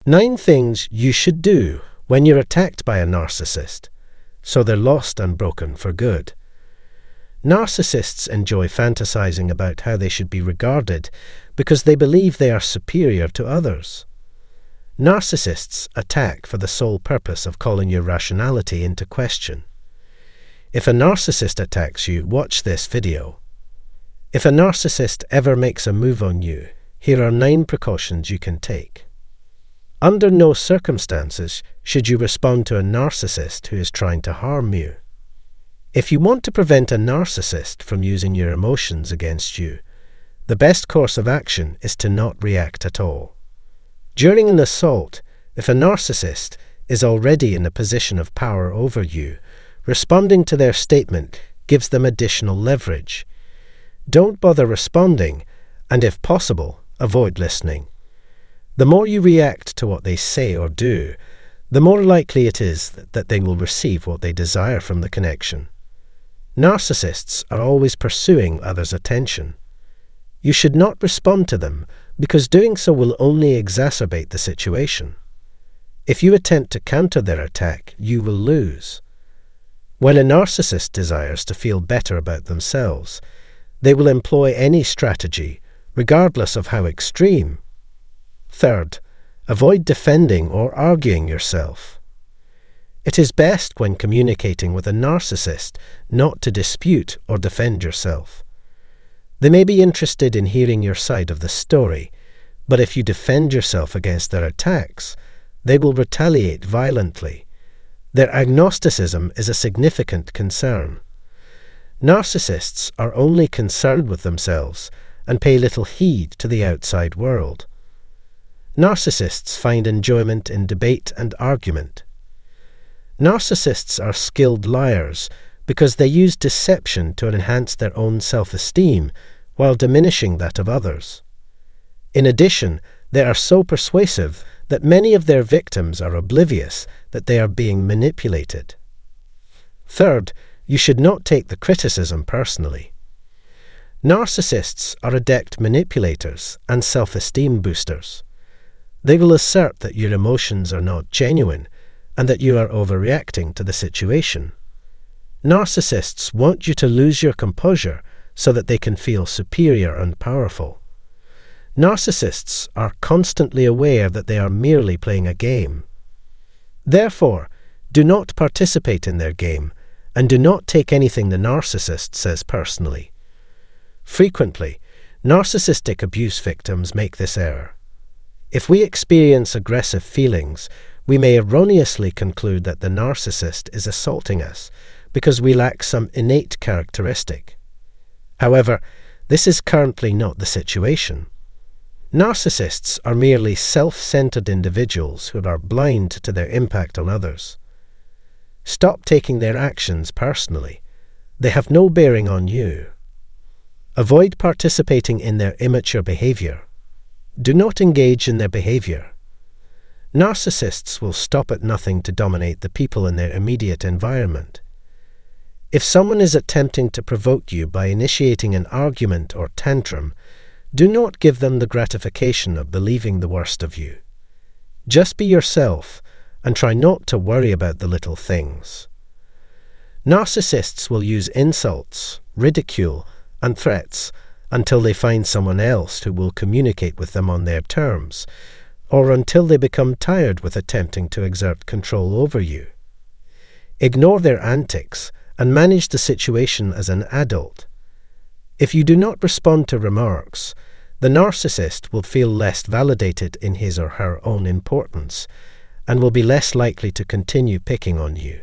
9 things you should do when you're attacked by a narcissist, so they're lost and broken for good. Narcissists enjoy fantasizing about how they should be regarded because they believe they are superior to others. Narcissists attack for the sole purpose of calling your rationality into question. If a narcissist attacks you, watch this video. If a narcissist ever makes a move on you, here are 9 precautions you can take. Under no circumstances should you respond to a narcissist who is trying to harm you. If you want to prevent a narcissist from using your emotions against you, the best course of action is to not react at all. During an assault, if a narcissist is already in a position of power over you, responding to their statement gives them additional leverage. Don't bother responding, and if possible, avoid listening. The more you react to what they say or do, the more likely it is that they will receive what they desire from the connection. Narcissists are always pursuing others' attention. You should not respond to them because doing so will only exacerbate the situation. If you attempt to counter their attack, you will lose. When a narcissist desires to feel better about themselves, they will employ any strategy, regardless of how extreme. Third, avoid defending or arguing yourself. It is best when communicating with a narcissist not to dispute or defend yourself. They may be interested in hearing your side of the story, but if you defend yourself against their attacks, they will retaliate violently. Their agnosticism is a significant concern. Narcissists are only concerned with themselves and pay little heed to the outside world. Narcissists find enjoyment in debate and argument. Narcissists are skilled liars because they use deception to enhance their own self-esteem while diminishing that of others. In addition, they are so persuasive that many of their victims are oblivious that they are being manipulated. Third, you should not take the criticism personally. Narcissists are adept manipulators and self-esteem boosters. They will assert that your emotions are not genuine and that you are overreacting to the situation. Narcissists want you to lose your composure so that they can feel superior and powerful. Narcissists are constantly aware that they are merely playing a game. Therefore, do not participate in their game and do not take anything the narcissist says personally. Frequently, narcissistic abuse victims make this error. If we experience aggressive feelings, we may erroneously conclude that the narcissist is assaulting us because we lack some innate characteristic. However, this is currently not the situation. Narcissists are merely self-centered individuals who are blind to their impact on others. Stop taking their actions personally. They have no bearing on you. Avoid participating in their immature behavior. Do not engage in their behavior. Narcissists will stop at nothing to dominate the people in their immediate environment. If someone is attempting to provoke you by initiating an argument or tantrum, do not give them the gratification of believing the worst of you. Just be yourself and try not to worry about the little things. Narcissists will use insults, ridicule, and threats until they find someone else who will communicate with them on their terms, or until they become tired with attempting to exert control over you. Ignore their antics and manage the situation as an adult. If you do not respond to remarks, the narcissist will feel less validated in his or her own importance and will be less likely to continue picking on you.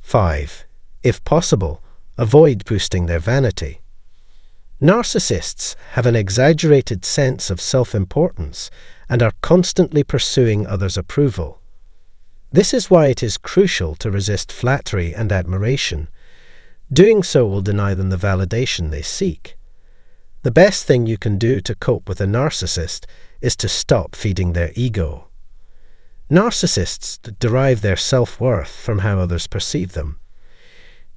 5. If possible, avoid boosting their vanity. Narcissists have an exaggerated sense of self-importance and are constantly pursuing others' approval. This is why it is crucial to resist flattery and admiration. Doing so will deny them the validation they seek. The best thing you can do to cope with a narcissist is to stop feeding their ego. Narcissists derive their self-worth from how others perceive them.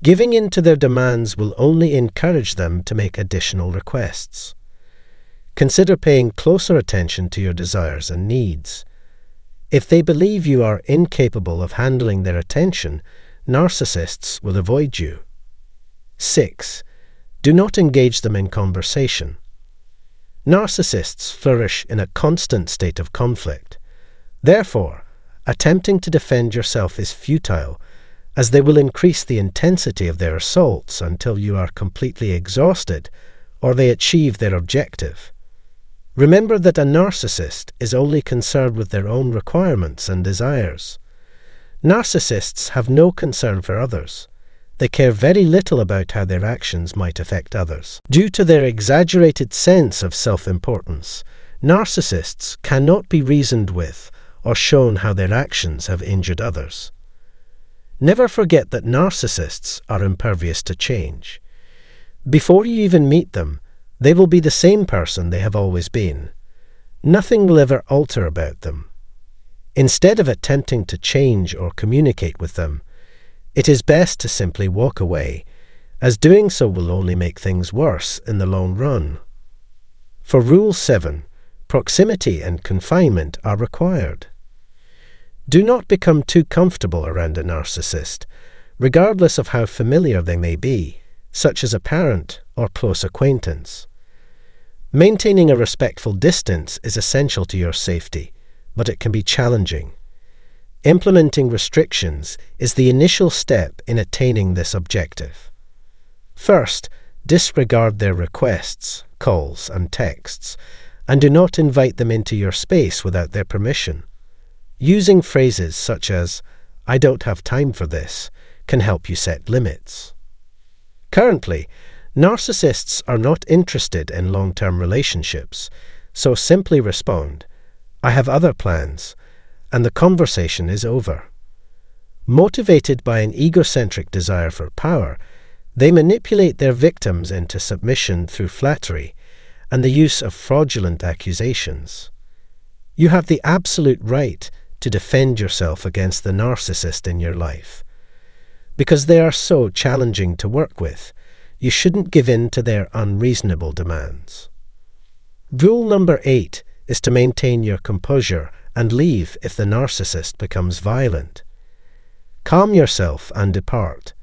Giving in to their demands will only encourage them to make additional requests. Consider paying closer attention to your desires and needs. If they believe you are incapable of handling their attention, narcissists will avoid you. 6. Do not engage them in conversation. Narcissists flourish in a constant state of conflict. Therefore, attempting to defend yourself is futile, as they will increase the intensity of their assaults until you are completely exhausted or they achieve their objective. Remember that a narcissist is only concerned with their own requirements and desires. Narcissists have no concern for others. They care very little about how their actions might affect others. Due to their exaggerated sense of self-importance, narcissists cannot be reasoned with or shown how their actions have injured others. Never forget that narcissists are impervious to change. Before you even meet them, they will be the same person they have always been. Nothing will ever alter about them. Instead of attempting to change or communicate with them, it is best to simply walk away, as doing so will only make things worse in the long run. For Rule 7, proximity and confinement are required. Do not become too comfortable around a narcissist, regardless of how familiar they may be, such as a parent or close acquaintance. Maintaining a respectful distance is essential to your safety, but it can be challenging. Implementing restrictions is the initial step in attaining this objective. First, disregard their requests, calls, and texts, and do not invite them into your space without their permission. Using phrases such as, "I don't have time for this," can help you set limits. Currently, narcissists are not interested in long-term relationships, so simply respond, "I have other plans," and the conversation is over. Motivated by an egocentric desire for power, they manipulate their victims into submission through flattery and the use of fraudulent accusations. You have the absolute right to defend yourself against the narcissist in your life. Because they are so challenging to work with, you shouldn't give in to their unreasonable demands. Rule number 8 is to maintain your composure and leave if the narcissist becomes violent. Calm yourself and depart.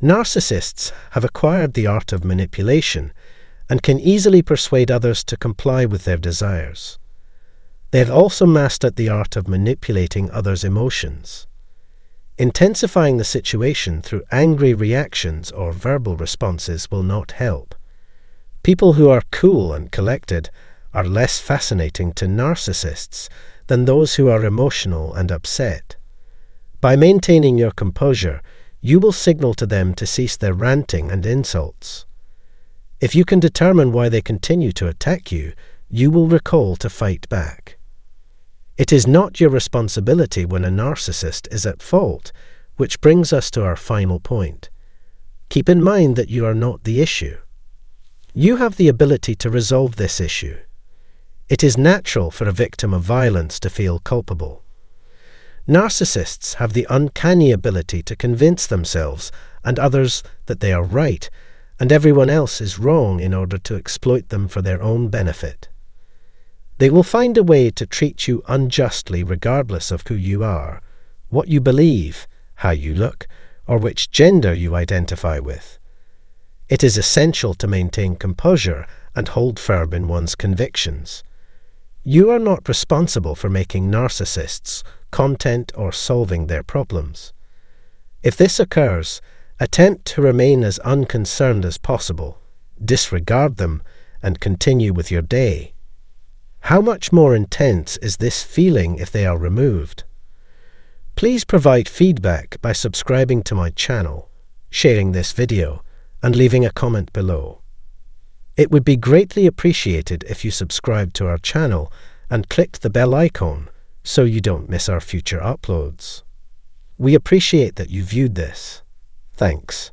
Narcissists have acquired the art of manipulation and can easily persuade others to comply with their desires. They have also mastered the art of manipulating others' emotions. Intensifying the situation through angry reactions or verbal responses will not help. People who are cool and collected are less fascinating to narcissists than those who are emotional and upset. By maintaining your composure, you will signal to them to cease their ranting and insults. If you can determine why they continue to attack you, you will recall to fight back. It is not your responsibility when a narcissist is at fault, which brings us to our final point. Keep in mind that you are not the issue. You have the ability to resolve this issue. It is natural for a victim of violence to feel culpable. Narcissists have the uncanny ability to convince themselves and others that they are right and everyone else is wrong in order to exploit them for their own benefit. They will find a way to treat you unjustly regardless of who you are, what you believe, how you look, or which gender you identify with. It is essential to maintain composure and hold firm in one's convictions. You are not responsible for making narcissists content or solving their problems. If this occurs, attempt to remain as unconcerned as possible, disregard them, and continue with your day. How much more intense is this feeling if they are removed? Please provide feedback by subscribing to my channel, sharing this video, and leaving a comment below. It would be greatly appreciated if you subscribed to our channel and clicked the bell icon so you don't miss our future uploads. We appreciate that you viewed this. Thanks.